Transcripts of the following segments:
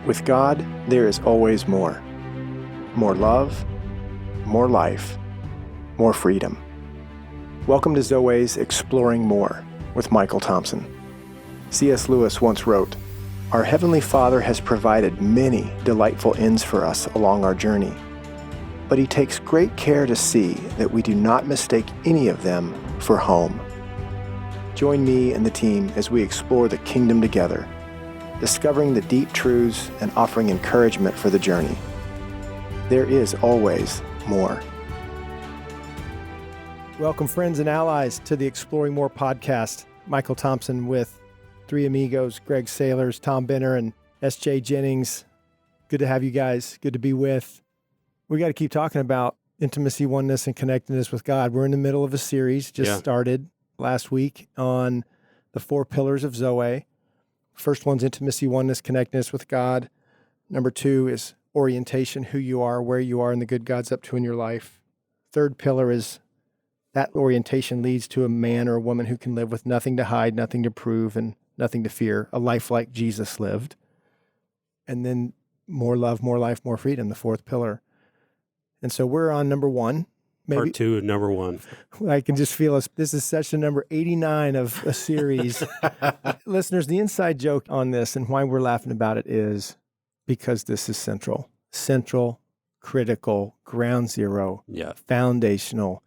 With God, there is always more. More love, more life, more freedom. Welcome to Zoweh's Exploring More with Michael Thompson. C.S. Lewis once wrote, "Our Heavenly Father has provided many delightful ends for us along our journey, but He takes great care to see that we do not mistake any of them for home." Join me and the team as we explore the kingdom together, discovering the deep truths and offering encouragement for the journey. There is always more. Welcome, friends and allies, to the Exploring More podcast. Michael Thompson with three amigos, Greg Sailors, Tom Benner, and S.J. Jennings. Good to have you guys. Good to be with. We got to keep talking about intimacy, oneness, and connectedness with God. We're in the middle of a series, started last week on the 4 pillars of Zoweh. First one's intimacy, oneness, connectedness with God. Number 2 is orientation, who you are, where you are, and the good God's up to in your life. Third pillar is that orientation leads to a man or a woman who can live with nothing to hide, nothing to prove, and nothing to fear, a life like Jesus lived. And then more love, more life, more freedom, the 4th pillar. And so we're on number 1. Maybe, Part 2 of number 1. I can just feel us. This is session number 89 of a series. Listeners, the inside joke on this and why we're laughing about it is because this is central, critical, ground zero, foundational.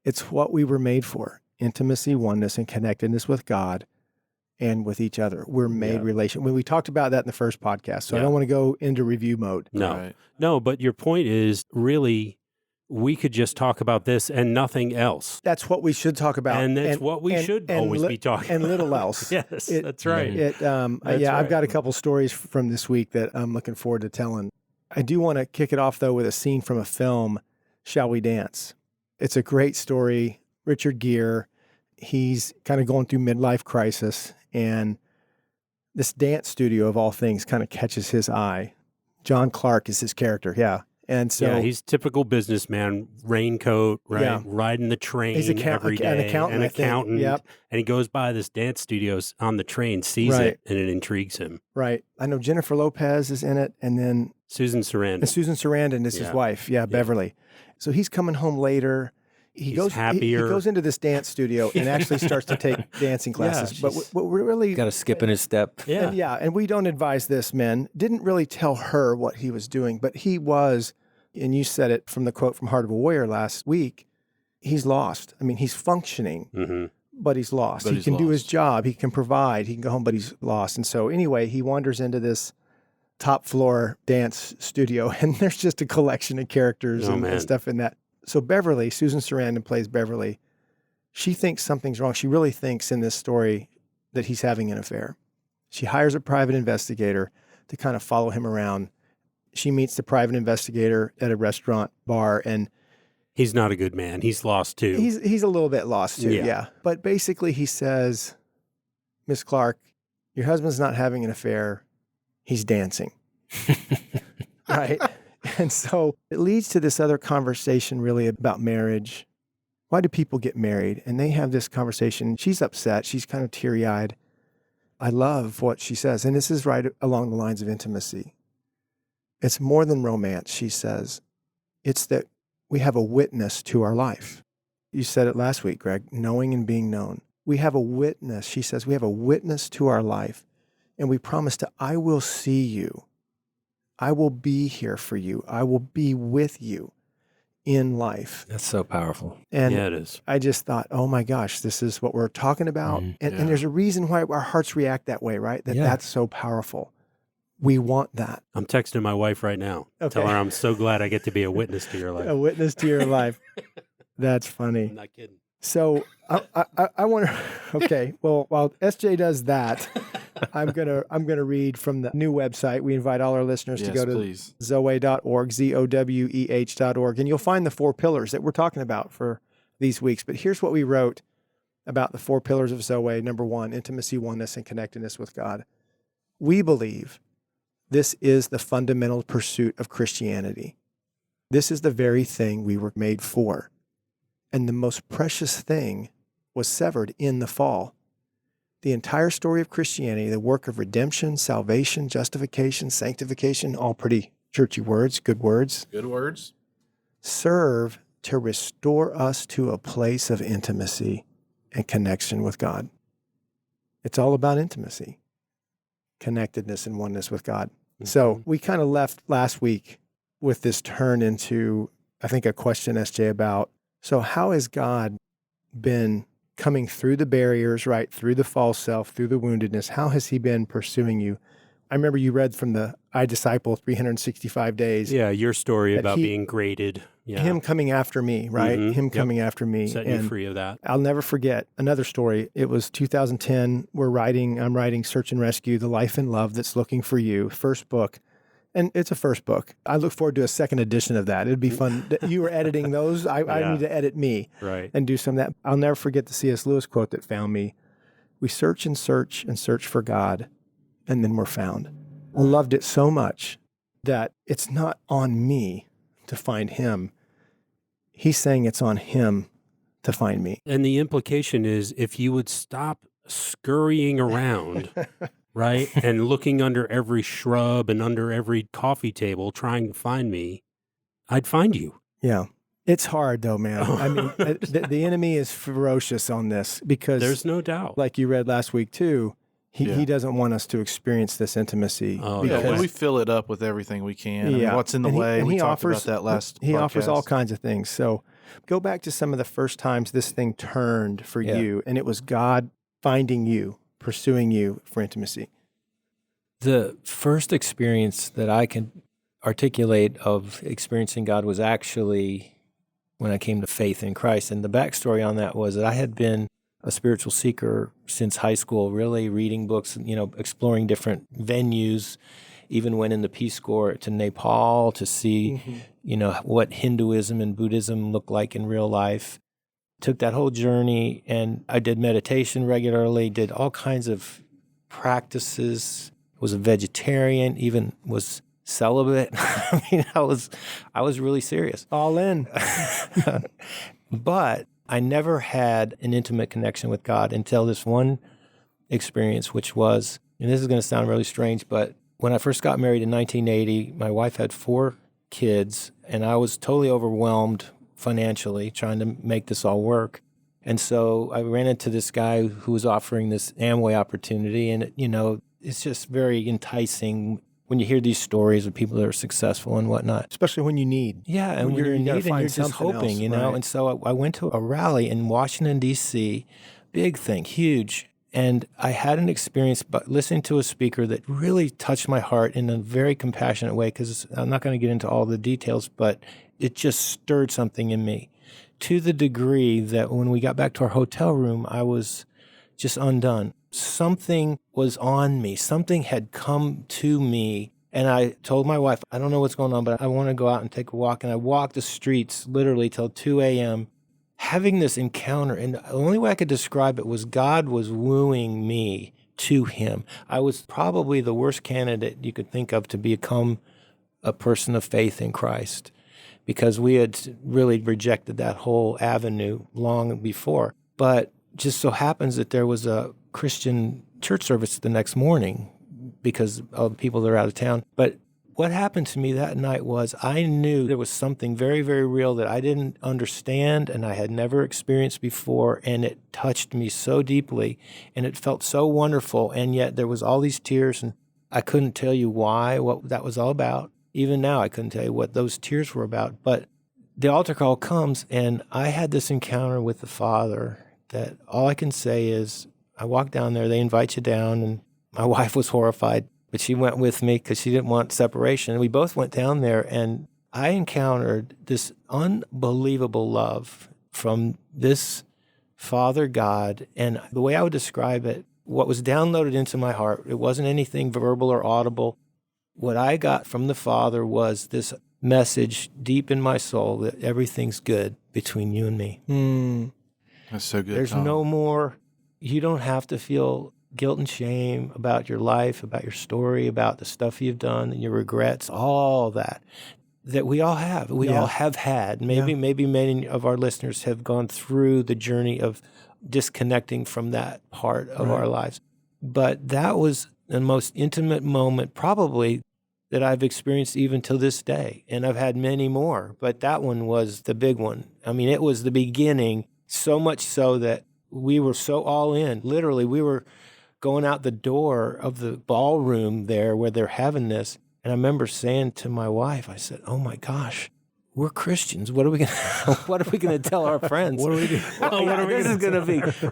It's what we were made for: intimacy, oneness, and connectedness with God and with each other. We're made relation. When we talked about that in the first podcast, so I don't want to go into review mode. No, but your point is really, we could just talk about this and nothing else. That's what we should talk about. And that's what we should always be talking about. And little else. Yes, that's right. I've got a couple stories from this week that I'm looking forward to telling. I do want to kick it off, though, with a scene from a film, Shall We Dance? It's a great story. Richard Gere, he's kind of going through midlife crisis, and this dance studio, of all things, kind of catches his eye. John Clark is his character, And so he's typical businessman, raincoat, right? Yeah. Riding the train every day. An accountant. And he goes by this dance studios on the train, sees it, and it intrigues him. Right. I know Jennifer Lopez is in it, and then Susan Sarandon. And Susan Sarandon is his wife. Beverly. So he's coming home later. He's happier. He goes into this dance studio and actually starts to take dancing classes. But what we're really got a skip in his step. And we don't advise this, men. Didn't really tell her what he was doing, but he was, and you said it from the quote from Heart of a Warrior last week, he's lost. I mean, he's functioning, but he's lost. He can do his job. He can provide. He can go home, but he's lost. And so anyway, he wanders into this top floor dance studio, and there's just a collection of characters and stuff in that. So Beverly, Susan Sarandon plays Beverly. She thinks something's wrong. She really thinks in this story that he's having an affair. She hires a private investigator to kind of follow him around. She meets the private investigator at a restaurant bar, and he's not a good man. He's lost too. He's a little bit lost too, But basically he says, "Miss Clark, your husband's not having an affair. He's dancing." Right? And so it leads to this other conversation really about marriage. Why do people get married? And they have this conversation. She's upset. She's kind of teary-eyed. I love what she says. And this is right along the lines of intimacy. It's more than romance, she says. It's that we have a witness to our life. You said it last week, Greg, knowing and being known. We have a witness. She says we have a witness to our life. And we promise I will see you. I will be here for you. I will be with you in life. That's so powerful. And it is. I just thought, oh my gosh, this is what we're talking about. And there's a reason why our hearts react that way, right? That's so powerful. We want that. I'm texting my wife right now. Okay. Tell her I'm so glad I get to be a witness to your life. A witness to your life. That's funny. I'm not kidding. So I want to, okay, well, while SJ does that, I'm gonna read from the new website. We invite all our listeners to go to zoweh.org, ZOWEH.org, and you'll find the 4 pillars that we're talking about for these weeks. But here's what we wrote about the 4 pillars of Zoweh. Number 1, intimacy, oneness, and connectedness with God. We believe this is the fundamental pursuit of Christianity. This is the very thing we were made for. And the most precious thing was severed in the fall. the entire story of Christianity, the work of redemption, salvation, justification, sanctification, all pretty churchy words, good words, serve to restore us to a place of intimacy and connection with God. It's all about intimacy, connectedness, and oneness with God. So we kind of left last week with this turn into, I think, a question, SJ, about, so how has God been coming through the barriers, right, through the false self, through the woundedness? How has he been pursuing you? I remember you read from the I Disciple 365 days. Yeah, your story that about being graded. Yeah. Him coming after me, right? Him coming after me. Setting you free of that. I'll never forget another story. It was 2010. I'm writing Search and Rescue, The Life and Love That's Looking for You, first book. And it's a first book. I look forward to a second edition of that. It'd be fun. You were editing those. I need to edit me and do some of that. I'll never forget the C.S. Lewis quote that found me. We search and search and search for God, and then we're found. I loved it so much that it's not on me to find him. He's saying it's on him to find me. And the implication is, if you would stop scurrying around, right, and looking under every shrub and under every coffee table trying to find me, I'd find you. Yeah. It's hard though, man. I mean, the enemy is ferocious on this because there's no doubt. Like you read last week too, he doesn't want us to experience this intimacy. When we fill it up with everything we can. I mean, what's in the way? We talked about that last He podcast. offers all kinds of things. So go back to some of the first times this thing turned for you, and it was God finding you, pursuing you for intimacy. The first experience that I can articulate of experiencing God was actually when I came to faith in Christ. And the backstory on that was that I had been a spiritual seeker since high school, really reading books, exploring different venues, even went in the Peace Corps to Nepal to see, what Hinduism and Buddhism look like in real life. Took that whole journey, and I did meditation regularly, did all kinds of practices, was a vegetarian, even was celibate. I mean, I was really serious. All in. But I never had an intimate connection with God until this one experience, which was, and this is going to sound really strange, but when I first got married in 1980, my wife had 4 kids, and I was totally overwhelmed financially trying to make this all work. And so I ran into this guy who was offering this Amway opportunity, and it's just very enticing when you hear these stories of people that are successful and whatnot. Especially when you need. Yeah, and when you're in need and you're just hoping, else, right? And so I went to a rally in Washington, D.C., big thing, huge. And I had an experience listening to a speaker that really touched my heart in a very compassionate way, because I'm not going to get into all the details, but it just stirred something in me to the degree that when we got back to our hotel room, I was just undone. Something was on me. Something had come to me. And I told my wife, I don't know what's going on, but I want to go out and take a walk. And I walked the streets literally till 2 a.m. having this encounter. And the only way I could describe it was God was wooing me to him. I was probably the worst candidate you could think of to become a person of faith in Christ, because we had really rejected that whole avenue long before. But just so happens that there was a Christian church service the next morning because of the people that are out of town. But what happened to me that night was I knew there was something very, very real that I didn't understand and I had never experienced before, and it touched me so deeply, and it felt so wonderful, and yet there was all these tears, and I couldn't tell you why, what that was all about. Even now, I couldn't tell you what those tears were about. But the altar call comes, and I had this encounter with the Father that all I can say is, I walked down there, they invite you down, and my wife was horrified, but she went with me because she didn't want separation. And we both went down there, and I encountered this unbelievable love from this Father God. And the way I would describe it, what was downloaded into my heart, it wasn't anything verbal or audible. What I got from the Father was this message deep in my soul that everything's good between you and me. That's so good. There's Tom. no more. You don't have to feel guilt and shame about your life, about your story, about the stuff you've done and your regrets, all that we all have. We all have had. Maybe many of our listeners have gone through the journey of disconnecting from that part of our lives. But that was the most intimate moment probably that I've experienced even till this day. And I've had many more, but that one was the big one. I mean, it was the beginning, so much so that we were so all in. Literally, we were going out the door of the ballroom there where they're having this. And I remember saying to my wife, I said, "Oh my gosh, we're Christians. What are we gonna tell our friends? What are we doing?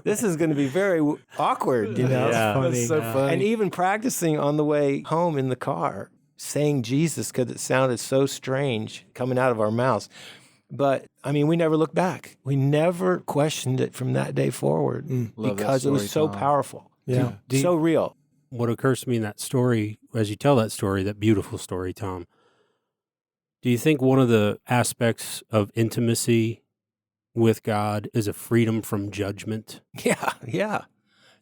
This is gonna be very awkward, you know." Yeah. That's so funny. And even practicing on the way home in the car, saying Jesus, because it sounded so strange coming out of our mouths. But I mean, we never looked back. We never questioned it from that day forward because it was so powerful. Yeah. So real. What occurs to me in that story, as you tell that story, that beautiful story, Tom, do you think one of the aspects of intimacy with God is a freedom from judgment? Yeah.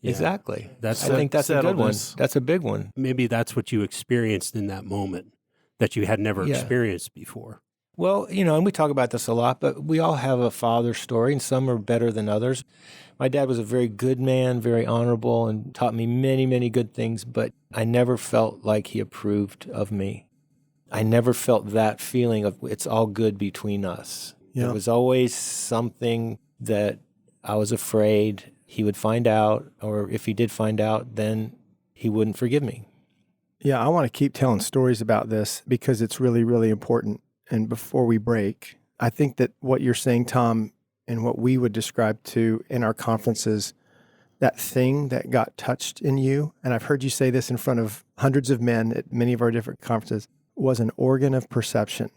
Exactly. I think that's a good one. That's a big one. Maybe that's what you experienced in that moment that you had never experienced before. Well, and we talk about this a lot, but we all have a father story, and some are better than others. My dad was a very good man, very honorable, and taught me many, many good things, but I never felt like he approved of me. I never felt that feeling of it's all good between us. Yeah. There was always something that I was afraid he would find out, or if he did find out, then he wouldn't forgive me. Yeah, I want to keep telling stories about this because it's really, really important. And before we break, I think that what you're saying, Tom, and what we would describe to in our conferences, that thing that got touched in you, and I've heard you say this in front of hundreds of men at many of our different conferences, was an organ of perception,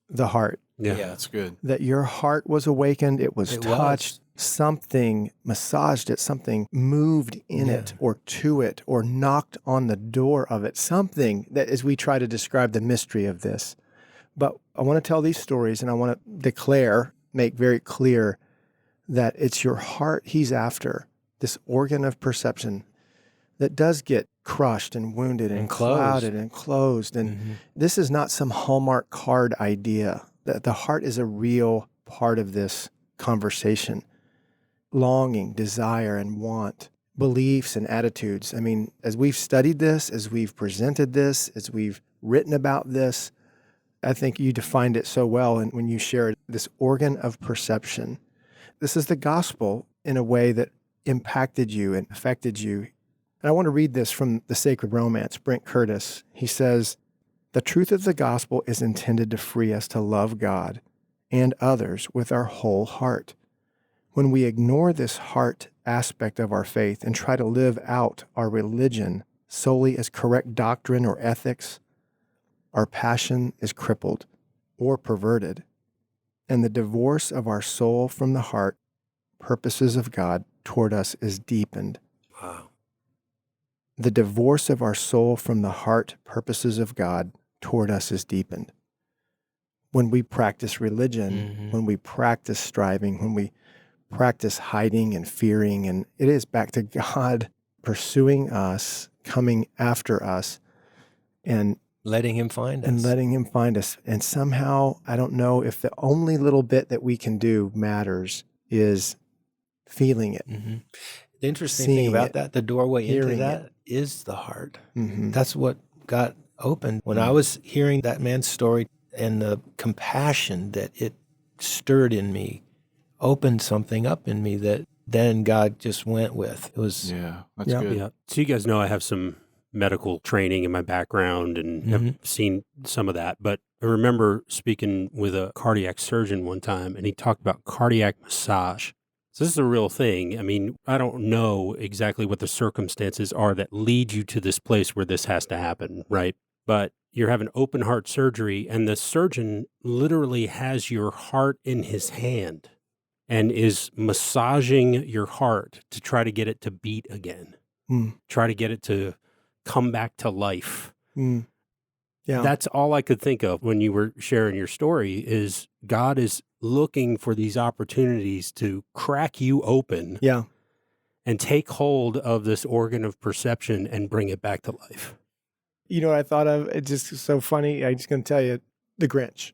the heart. Yeah, that's good. That your heart was awakened, it was touched, something massaged it, something moved in it or to it or knocked on the door of it, something that as we try to describe the mystery of this. But I want to tell these stories and I want to make very clear that it's your heart he's after, this organ of perception that does get crushed and wounded and clouded and closed. And this is not some Hallmark card idea. The heart is a real part of this conversation. Longing, desire, and want, beliefs and attitudes. I mean, as we've studied this, as we've presented this, as we've written about this, I think you defined it so well and when you shared this organ of perception. This is the gospel in a way that impacted you and affected you. And I want to read this from The Sacred Romance, Brent Curtis. He says, "The truth of the gospel is intended to free us to love God and others with our whole heart. When we ignore this heart aspect of our faith and try to live out our religion solely as correct doctrine or ethics, our passion is crippled or perverted, and the divorce of our soul from the heart purposes of God toward us is deepened." Wow. The divorce of our soul from the heart purposes of God toward us is deepened. When we practice religion, when we practice striving, when we practice hiding and fearing, and it is back to God pursuing us, coming after us, and letting him find us. And somehow, I don't know if the only little bit that we can do matters is feeling it. The interesting thing about that, the doorway into that is the heart. That's what got opened. When I was hearing that man's story and the compassion that it stirred in me, opened something up in me that then God just went with. It was that's good. Yeah. So you guys know I have some medical training in my background and have seen some of that. But I remember speaking with a cardiac surgeon one time, and he talked about cardiac massage. So this is a real thing. I mean, I don't know exactly what the circumstances are that lead you to this place where this has to happen, right? But you're having open heart surgery, and the surgeon literally has your heart in his hand and is massaging your heart to try to get it to beat again, try to get it to come back to life. Yeah. That's all I could think of when you were sharing your story is God is looking for these opportunities to crack you open and take hold of this organ of perception and bring it back to life. You know what I thought of? It's just so funny. I'm just going to tell you, The Grinch.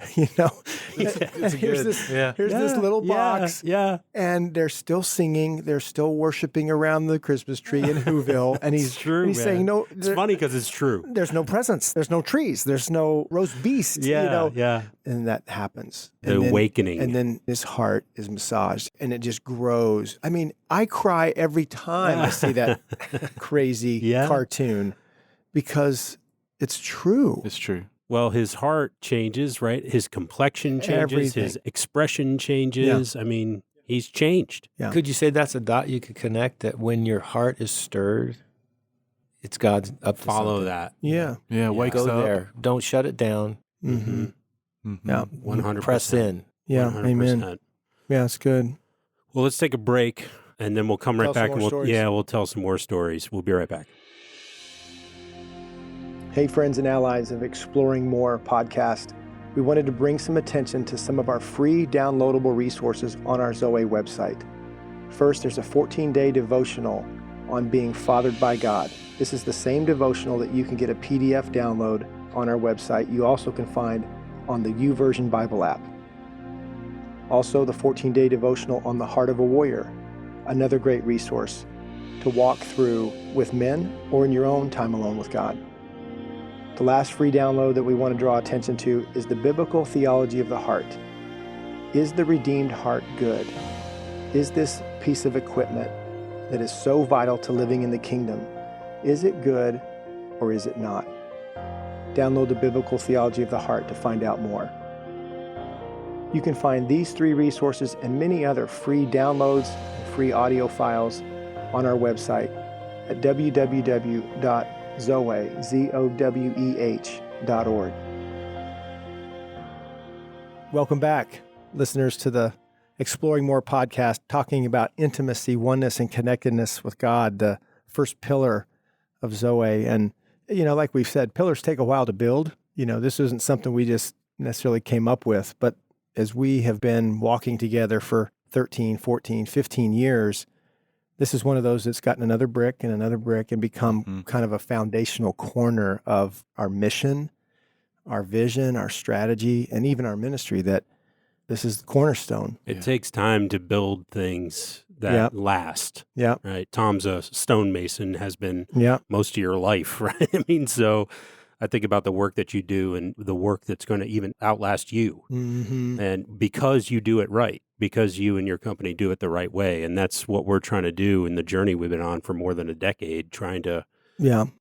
Here's this little box. Yeah. And they're still singing. They're still worshiping around the Christmas tree in Whoville. And he's saying, no. It's funny because it's true. There's no presents. There's no trees. There's no roast beast. Yeah. And that happens. The awakening. And then his heart is massaged and it just grows. I mean, I cry every time I see that crazy cartoon because it's true. It's true. Well, his heart changes, right? His complexion changes, his expression changes. I mean, he's changed. Yeah. Could you say that's a dot you could connect, that when your heart is stirred, it's God's up to Follow something? that. Yeah. Wakes Go up. there. Don't shut it down. Mm-hmm. Mm-hmm. Yeah. 100%. Press in. Yeah. 100%. Amen. Yeah, it's good. Well, let's take a break and then we'll come right back and we'll tell some more stories. We'll be right back. Hey, friends and allies of Exploring More podcast. We wanted to bring some attention to some of our free downloadable resources on our Zoweh website. First, there's a 14-day devotional on being fathered by God. This is the same devotional that you can get a PDF download on our website. You also can find on the YouVersion Bible app. Also, the 14-day devotional on the heart of a warrior, another great resource to walk through with men or in your own time alone with God. The last free download that we want to draw attention to is the biblical theology of the heart. Is the redeemed heart good? Is this piece of equipment that is so vital to living in the kingdom, is it good or is it not? Download the biblical theology of the heart to find out more. You can find these 3 resources and many other free downloads and free audio files on our website at www.zoweh.org. Welcome back, listeners, to the Exploring More podcast, talking about intimacy, oneness, and connectedness with God, the first pillar of Zoweh. And, like we've said, pillars take a while to build. This isn't something we just necessarily came up with, but as we have been walking together for 13, 14, 15 years, this is one of those that's gotten another brick and become kind of a foundational corner of our mission, our vision, our strategy, and even our ministry, that this is the cornerstone. It takes time to build things that last. Yeah. Right. Tom's a stonemason, has been most of your life, right? I mean, so I think about the work that you do and the work that's going to even outlast you. Mm-hmm. And because you do it right, because you and your company do it the right way. And that's what we're trying to do in the journey we've been on for more than a decade, trying to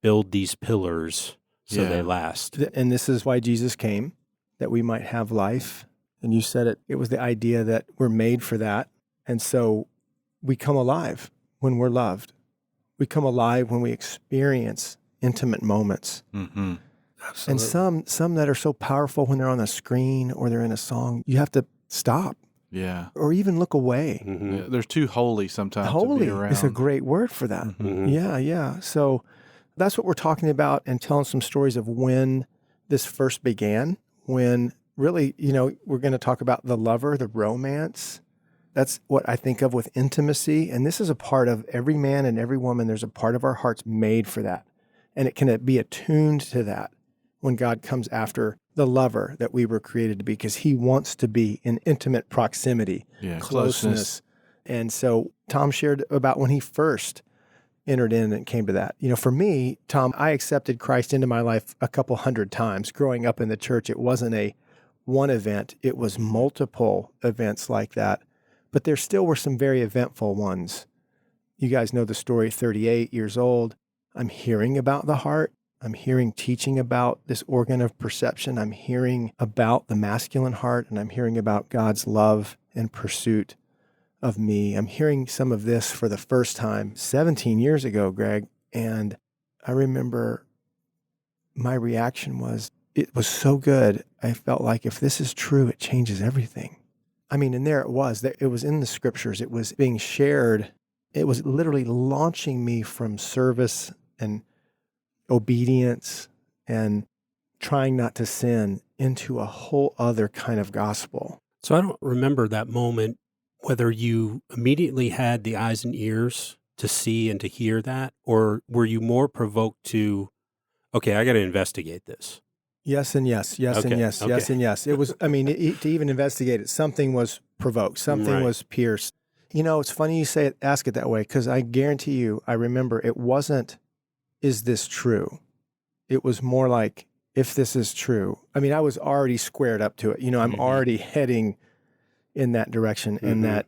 build these pillars so they last. And this is why Jesus came, that we might have life. And you said it was the idea that we're made for that. And so we come alive when we're loved. We come alive when we experience intimate moments. Mm-hmm. Absolutely. And some that are so powerful when they're on a screen or they're in a song, you have to stop. Yeah. Or even look away. Mm-hmm. Yeah, they're too holy sometimes holy to be around. Is a great word for that. Mm-hmm. Yeah. So that's what we're talking about, and telling some stories of when this first began, when really, we're going to talk about the lover, the romance. That's what I think of with intimacy. And this is a part of every man and every woman. There's a part of our hearts made for that. And it can be attuned to that when God comes after the lover that we were created to be, because he wants to be in intimate proximity, closeness. And so Tom shared about when he first entered in and came to that. For me, Tom, I accepted Christ into my life a couple hundred times. Growing up in the church, it wasn't a one event. It was multiple events like that. But there still were some very eventful ones. You guys know the story, 38 years old. I'm hearing about the heart. I'm hearing teaching about this organ of perception. I'm hearing about the masculine heart, and I'm hearing about God's love and pursuit of me. I'm hearing some of this for the first time 17 years ago, Greg. And I remember my reaction was, it was so good. I felt like if this is true, it changes everything. I mean, and there it was. It was in the scriptures. It was being shared. It was literally launching me from service and obedience and trying not to sin into a whole other kind of gospel. So I don't remember that moment, whether you immediately had the eyes and ears to see and to hear that, or were you more provoked to, okay, I got to investigate this. Yes and yes, yes and yes, yes and yes. It was, I mean, to even investigate it, something was provoked, something was pierced. You know, it's funny you say it, ask it that way, because I guarantee you, I remember it wasn't, is this true? It was more like, if this is true. I mean, I was already squared up to it. You know, I'm already heading in that direction, and that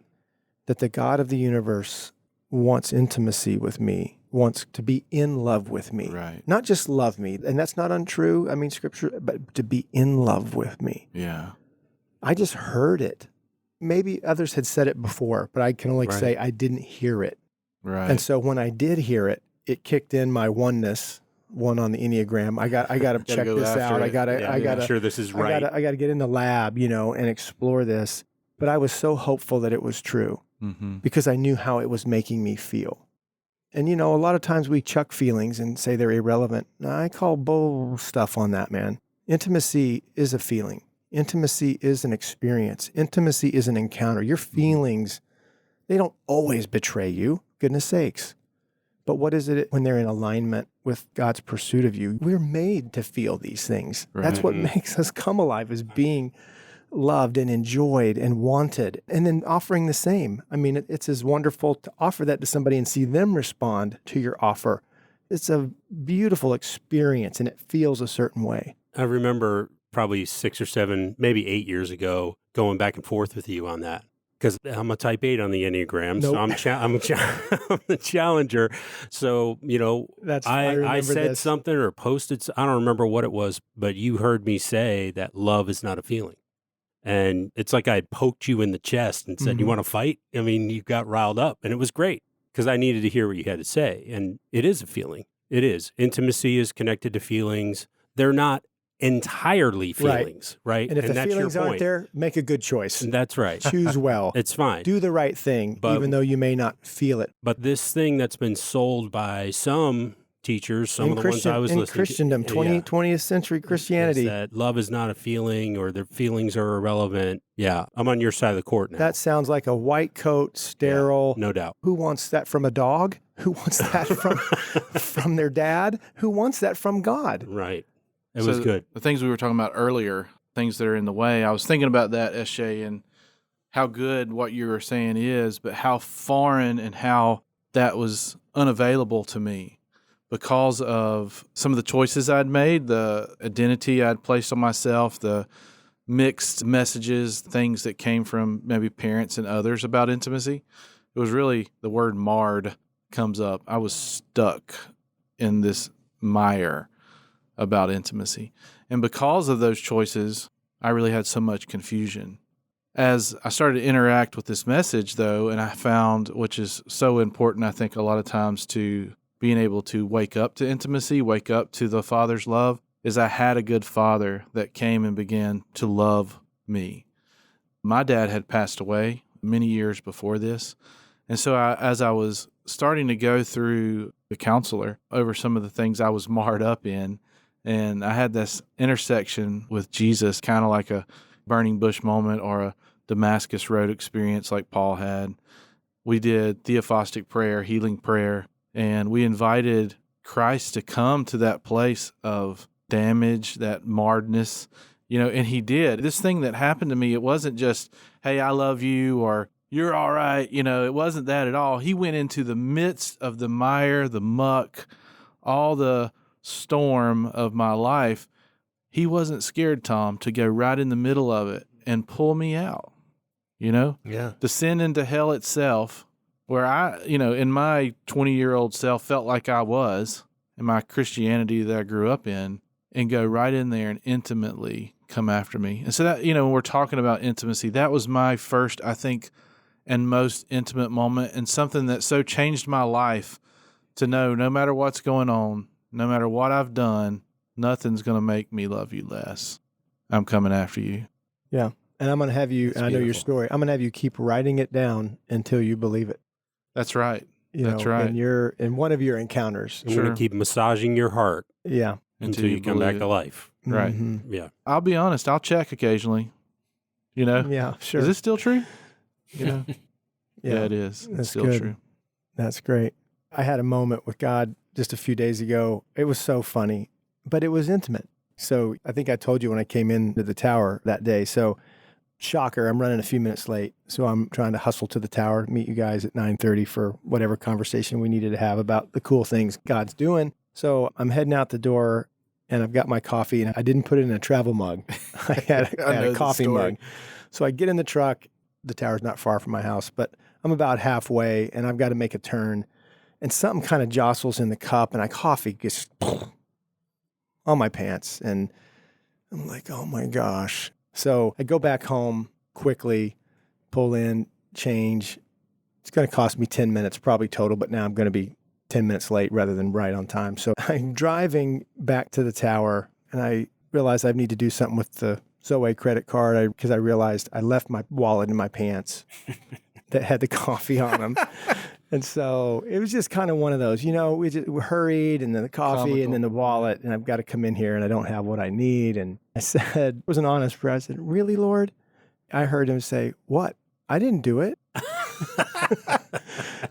the God of the universe wants intimacy with me, wants to be in love with me. Right. Not just love me, and that's not untrue. I mean, Scripture, but to be in love with me. Yeah. I just heard it. Maybe others had said it before, but I can only say I didn't hear it. Right. And so when I did hear it, it kicked in my oneness, one on the Enneagram. I got to check this out. I got to sure this is right. I got to get in the lab, you know, and explore this. But I was so hopeful that it was true because I knew how it was making me feel. And, you know, a lot of times we chuck feelings and say they're irrelevant. I call bull stuff on that, man. Intimacy is a feeling. Intimacy is an experience. Intimacy is an encounter. Your feelings, they don't always betray you, goodness sakes. But what is it when they're in alignment with God's pursuit of you? We're made to feel these things. Right. That's what makes us come alive, is being loved and enjoyed and wanted, and then offering the same. I mean, it's as wonderful to offer that to somebody and see them respond to your offer. It's a beautiful experience, and it feels a certain way. I remember probably 6 or 7, maybe 8 years ago, going back and forth with you on that. Because I'm a type 8 on the Enneagram, so I'm the challenger. So, you know, I said something or posted, I don't remember what it was, but you heard me say that love is not a feeling. And it's like I had poked you in the chest and said, you want to fight? I mean, you got riled up, and it was great because I needed to hear what you had to say. And it is a feeling. It is. Intimacy is connected to feelings. They're not entirely feelings, right? And if the feelings aren't there, make a good choice. That's right. Choose well. It's fine. Do the right thing, even though you may not feel it. But this thing that's been sold by some teachers, some of the ones I was listening to. In Christendom, 20th century Christianity. That love is not a feeling, or their feelings are irrelevant. Yeah, I'm on your side of the court now. That sounds like a white coat, sterile. Yeah, no doubt. Who wants that from a dog? Who wants that from their dad? Who wants that from God? Right. It was good. The things we were talking about earlier, things that are in the way, I was thinking about that, SJ, and how good what you were saying is, but how foreign and how that was unavailable to me because of some of the choices I'd made, the identity I'd placed on myself, the mixed messages, things that came from maybe parents and others about intimacy. It was really the word marred comes up. I was stuck in this mire about intimacy. And because of those choices, I really had so much confusion. As I started to interact with this message, though, and I found, which is so important, I think, a lot of times to being able to wake up to intimacy, wake up to the Father's love, is I had a good father that came and began to love me. My dad had passed away many years before this. And so as I was starting to go through the counselor over some of the things I was marred up in, and I had this intersection with Jesus, kind of like a burning bush moment or a Damascus Road experience like Paul had. We did theophostic prayer, healing prayer, and we invited Christ to come to that place of damage, that marredness, you know, and he did. This thing that happened to me, it wasn't just, hey, I love you, or you're all right, you know, it wasn't that at all. He went into the midst of the mire, the muck, all the storm of my life. He wasn't scared, Tom, to go right in the middle of it and pull me out, you know? Yeah. Descend into hell itself, where I, you know, in my 20-year-old self felt like I was, in my Christianity that I grew up in, and go right in there and intimately come after me. And so that, you know, when we're talking about intimacy, that was my first, I think, and most intimate moment, and something that so changed my life to know no matter what's going on, no matter what I've done, nothing's going to make me love you less. I'm coming after you. Yeah. And I'm going to have you, and I know your story, I'm going to have you keep writing it down until you believe it. That's right. That's right. In one of your encounters. You're going to keep massaging your heart. Yeah. Until you come back to life. Right. Mm-hmm. Yeah. I'll be honest. I'll check occasionally. You know? Yeah, sure. Is this still true? You know? Yeah, it is. That's still good. True. That's great. I had a moment with God just a few days ago. It was so funny, but it was intimate. So I think I told you when I came into the tower that day. So shocker, I'm running a few minutes late. So I'm trying to hustle to the tower, meet you guys at 9:30 for whatever conversation we needed to have about the cool things God's doing. So I'm heading out the door and I've got my coffee and I didn't put it in a travel mug. I had a coffee mug. So I get in the truck. The tower's not far from my house, but I'm about halfway and I've got to make a turn and something kind of jostles in the cup and coffee gets on my pants. And I'm like, oh my gosh. So I go back home quickly, pull in, change. It's going to cost me 10 minutes probably total, but now I'm going to be 10 minutes late rather than right on time. So I'm driving back to the tower and I realize I need to do something with the Zoweh credit card because I realized I left my wallet in my pants that had the coffee on them. And so it was just kind of one of those, we hurried and then the coffee and then the wallet and I've got to come in here and I don't have what I need. And I said, it was an honest prayer. I said, really, Lord? I heard him say, what? I didn't do it.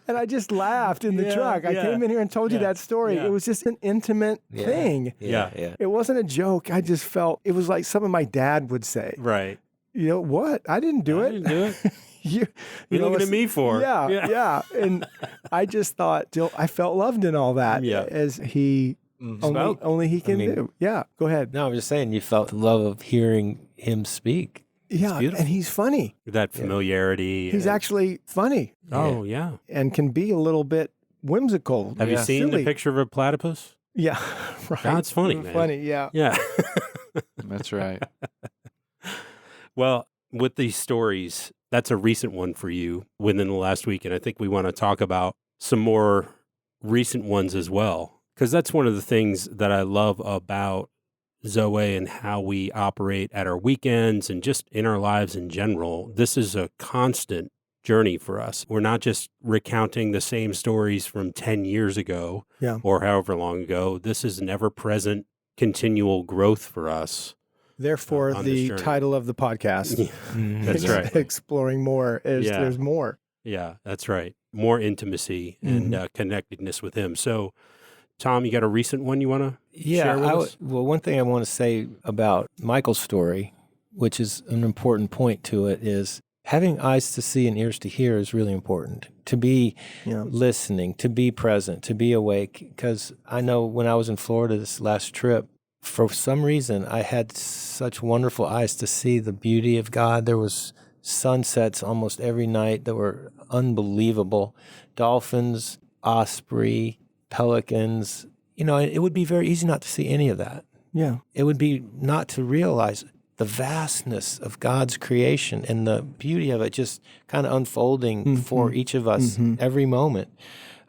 And I just laughed in the truck. I came in here and told you that story. It was just an intimate thing. Yeah. It wasn't a joke. I just felt it was like something my dad would say. Right. What? I didn't do it. I didn't do it. you looking at me for? Yeah. And I just thought, I felt loved in all that as he only he can do. Yeah. Go ahead. No, I'm just saying you felt the love of hearing him speak. Yeah, and he's funny. That familiarity. He's actually funny. Oh, yeah. And can be a little bit whimsical. Have you seen the picture of a platypus? Yeah, right. God's funny, man. Funny, yeah. Yeah. That's right. Well, with these stories, that's a recent one for you within the last week. And I think we want to talk about some more recent ones as well. Because that's one of the things that I love about Zoweh and how we operate at our weekends and just in our lives in general. This is a constant journey for us. We're not just recounting the same stories from 10 years ago or however long ago. This is an ever-present, continual growth for us. Therefore, the title of the podcast, that's right. Exploring More, is there's more. Yeah, that's right. More intimacy and connectedness with him. So, Tom, you got a recent one you want to share with us? Well, one thing I want to say about Michael's story, which is an important point to it, is having eyes to see and ears to hear is really important. To be listening, to be present, to be awake. Because I know when I was in Florida this last trip, for some reason, I had such wonderful eyes to see the beauty of God. There was sunsets almost every night that were unbelievable. Dolphins, osprey, pelicans. It would be very easy not to see any of that. Yeah. It would be not to realize the vastness of God's creation and the beauty of it just kind of unfolding for each of us every moment.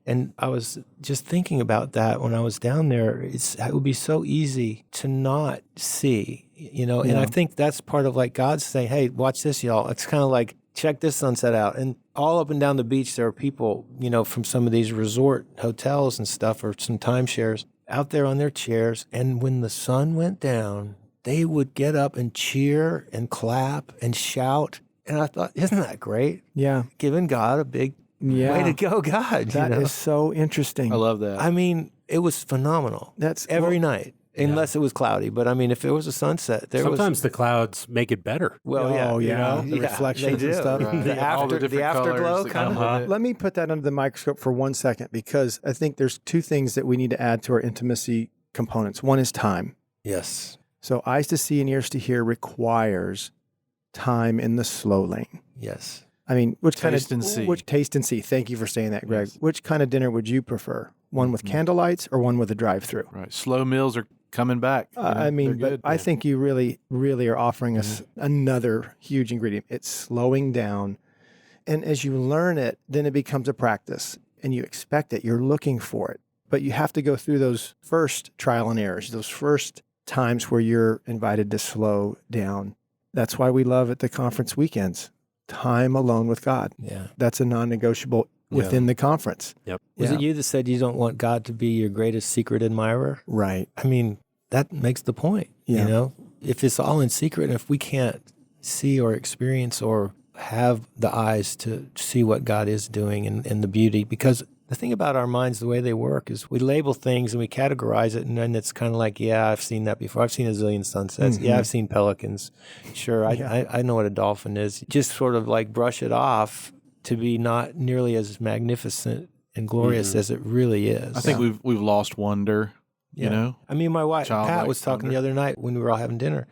And I was just thinking about that when I was down there. It would be so easy to not see, and I think that's part of like God's saying, hey, watch this, y'all. It's kind of like, check this sunset out. And all up and down the beach, there are people, from some of these resort hotels and stuff or some timeshares out there on their chairs. And when the sun went down, they would get up and cheer and clap and shout. And I thought, isn't that great? Yeah. Giving God a big way to go, God. That is so interesting. I love that. I mean, it was phenomenal. That's every night. Unless it was cloudy. But I mean, if it was a sunset, sometimes the clouds make it better. Well, the reflections and stuff. Right. The afterglow kind of. Let me put that under the microscope for 1 second, because I think there's two things that we need to add to our intimacy components. One is time. Yes. So eyes to see and ears to hear requires time in the slow lane. Yes. I mean, taste and see. Thank you for saying that, Greg. Yes. Which kind of dinner would you prefer? One with candlelights or one with a drive-through? Right. Slow meals are coming back. I think you really, really are offering us another huge ingredient. It's slowing down. And as you learn it, then it becomes a practice and you expect it. You're looking for it. But you have to go through those first trial and errors, those first times where you're invited to slow down. That's why we love at the conference weekends, time alone with God. Yeah. That's a non-negotiable within the conference. Yep. Was it you that said you don't want God to be your greatest secret admirer? Right. I mean, that makes the point. If it's all in secret and if we can't see or experience or have the eyes to see what God is doing and the beauty, because The thing about our minds, the way they work, is we label things and we categorize it, and then it's kind of like, yeah, I've seen that before. I've seen a zillion sunsets. Yeah, I've seen pelicans. Sure, I know what a dolphin is. Just sort of like brush it off to be not nearly as magnificent and glorious as it really is. I think we've lost wonder. You know, I mean, my wife Pat was talking the other night when we were all having dinner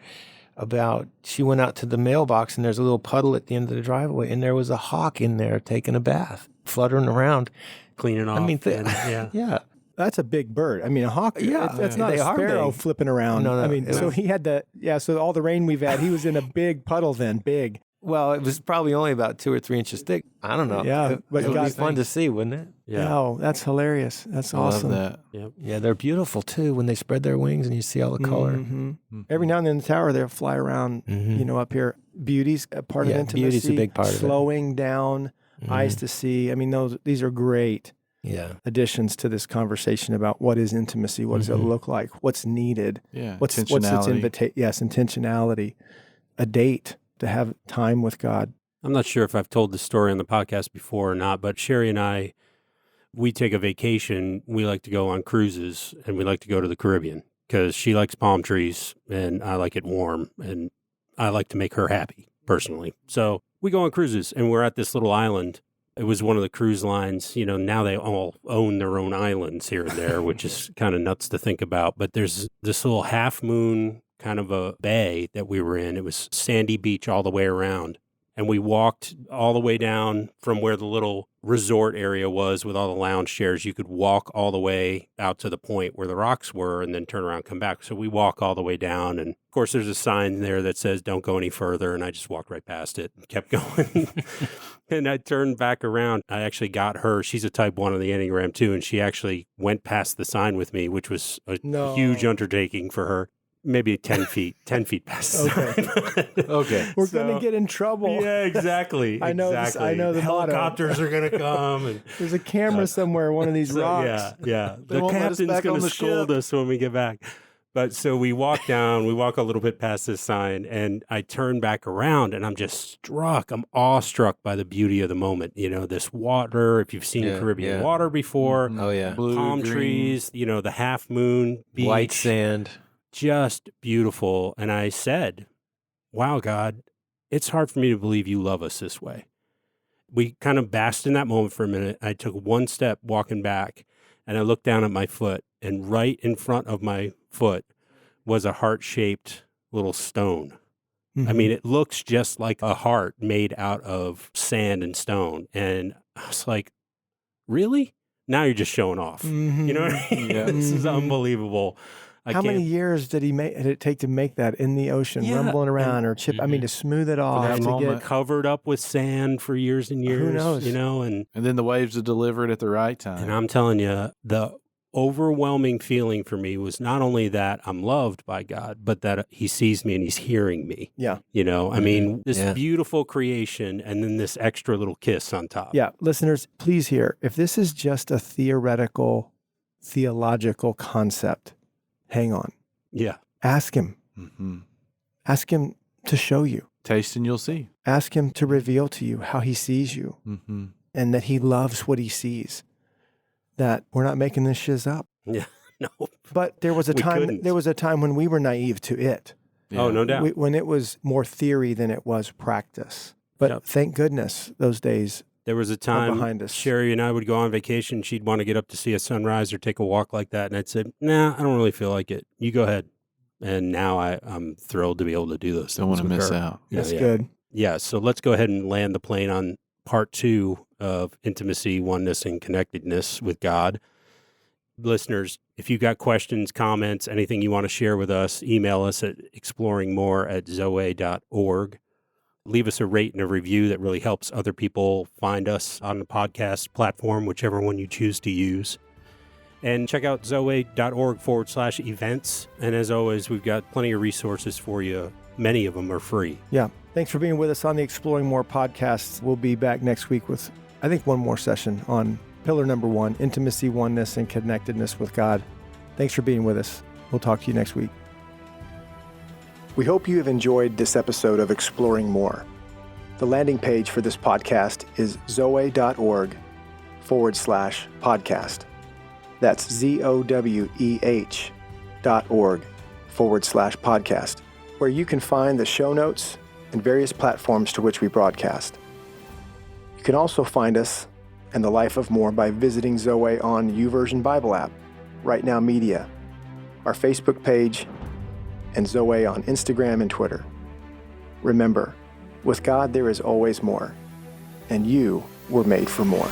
about she went out to the mailbox and there's a little puddle at the end of the driveway, and there was a hawk in there taking a bath, fluttering around. Cleaning off. I mean, yeah. That's a big bird. I mean, a hawk, that's not a sparrow flipping around. No, I mean, so he had so all the rain we've had, he was in a big puddle then, big. Well, it was probably only about 2 or 3 inches thick. I don't know. Yeah, but it would be fun to see, wouldn't it? Yeah. Oh, that's hilarious. That's awesome. I love that. Yep. Yeah, they're beautiful too when they spread their wings and you see all the color. Every now and then in the tower, they'll fly around, up here. Beauty's a part of intimacy. Beauty's a big part of it. Slowing down, eyes to see. I mean, these are great additions to this conversation about what is intimacy, what does it look like, what's needed, what's its intentionality, a date to have time with God. I'm not sure if I've told this story on the podcast before or not, but Sherry and I, we take a vacation. We like to go on cruises, and we like to go to the Caribbean because she likes palm trees and I like it warm, and I like to make her happy personally. So we go on cruises, and we're at this little island. It was one of the cruise lines. Now they all own their own islands here and there, which is kind of nuts to think about. But there's this little half moon kind of a bay that we were in. It was sandy beach all the way around. And we walked all the way down from where the little resort area was with all the lounge chairs. You could walk all the way out to the point where the rocks were and then turn around and come back. So we walk all the way down. And of course, there's a sign there that says, don't go any further. And I just walked right past it and kept going. And I turned back around. I actually got her. She's a type 1 on the Enneagram too. And she actually went past the sign with me, which was a huge undertaking for her. Maybe 10 feet past the sign. Okay. We're going to get in trouble. Yeah, exactly. I know the helicopters are going to come. And there's a camera somewhere, one of these rocks. Yeah. The captain's going to scold us when we get back. But so we walk down, we walk a little bit past this sign, and I turn back around, and I'm just I'm awestruck by the beauty of the moment. This water, if you've seen Caribbean water before. Oh, yeah. Blue, palm green. trees, the half moon, beach. White sand. Just beautiful. And I said, wow, God, it's hard for me to believe you love us this way. We kind of basked in that moment for a minute. I took one step walking back, and I looked down at my foot, and right in front of my foot was a heart-shaped little stone. I mean, it looks just like a heart made out of sand and stone. And I was like, really? Now you're just showing off. You know what I mean? Yeah. This is unbelievable. How many years did it take to make that in the ocean, rumbling around or chip? I mean, to smooth it off, to get covered up with sand for years and years. Who knows? And then the waves to deliver it at the right time. And I'm telling you, the overwhelming feeling for me was not only that I'm loved by God, but that He sees me and He's hearing me. Yeah. I mean, this beautiful creation and then this extra little kiss on top. Yeah. Listeners, please hear, if this is just a theological concept, hang on. Yeah. Ask Him. Ask Him to show you. Taste and you'll see. Ask Him to reveal to you how He sees you and that He loves what He sees. That we're not making this shiz up. Yeah, no. But there was a time when we were naive to it. Yeah. Oh, no doubt. When it was more theory than it was practice. But thank goodness those days. There was a time behind us. Sherry and I would go on vacation. She'd want to get up to see a sunrise or take a walk like that. And I'd say, nah, I don't really feel like it. You go ahead. And now I'm thrilled to be able to do those things. Don't want to miss out. That's good. Yeah. So let's go ahead and land the plane on part 2 of intimacy, oneness, and connectedness with God. Listeners, if you've got questions, comments, anything you want to share with us, email us at exploringmore@zoweh.org. Leave us a rate and a review that really helps other people find us on the podcast platform, whichever one you choose to use. And check out zoweh.org/events. And as always, we've got plenty of resources for you. Many of them are free. Yeah. Thanks for being with us on the Exploring More podcast. We'll be back next week with, I think, one more session on pillar number 1, intimacy, oneness, and connectedness with God. Thanks for being with us. We'll talk to you next week. We hope you have enjoyed this episode of Exploring More. The landing page for this podcast is zoweh.org/ zoweh.org/podcast. That's zoweh.org/podcast, where you can find the show notes and various platforms to which we broadcast. You can also find us and the Life of More by visiting Zoweh on YouVersion Bible app, Right Now Media, our Facebook page, and Zoweh on Instagram and Twitter. Remember, with God there is always more, and you were made for more.